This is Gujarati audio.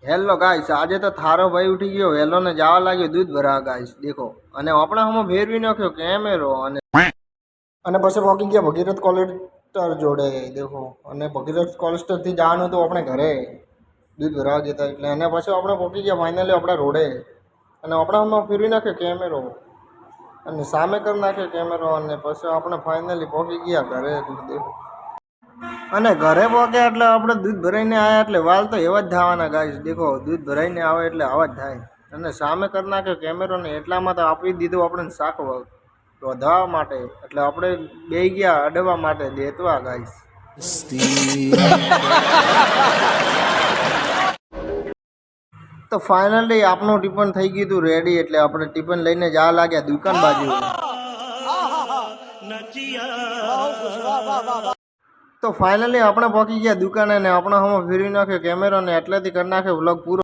હેલો ગાઈસ, આજે તો થારો ભાઈ ઉઠી ગયો વહેલો ને જવા લાગ્યો દૂધ ભરાવા ગાઈસ દેખો. અને આપણે હમો ફેરવી નાખ્યો કેમેરો અને પછી પહોંચી ગયા ભગીરથ કોલેસ્ટર જોડે દેખો. અને ભગીરથ કોલેસ્ટર થી જવાનું હતું આપણે ઘરે દૂધ ભરાવા જતા, એટલે અને પછી આપણે પહોંચી ગયા ફાઇનલી આપણા રોડે. અને આપણે હમણાં ફેરવી નાખ્યો કેમેરો અને સામે કરી નાખ્યો કેમેરો, અને પછી આપણે ફાઇનલી પહોંચી ગયા ઘરે દેખો. અને ઘરે પહોંચ્યા એટલે આપણે દૂધ ભરાઈને આવ્યા એટલે વાલ તો એવા જ થવાના ગાઈસ દેખો. દૂધ ભરાઈને આવે એટલે આવા જ થાય. અને સામે કરી નાખ્યો કેમેરો ને એટલામાં તો આપી દીધું આપણે શાક રોધવા માટે, એટલે આપણે બે ગયા અડવા માટે દેતવા ગાઈસ. તો ફાઇનલી આપણું ટિફિન થઈ ગયું હતું રેડી, એટલે આપણે ટિફિન લઈને જવા લાગ્યા દુકાન બાજુ. તો ફાઇનલી આપણે પહોંચી ગયા દુકાને ને આપણે હમણાં ફેરવી નાખ્યો કેમેરો ને એટલેથી કરી નાખ્યો વ્લોગ પૂરો.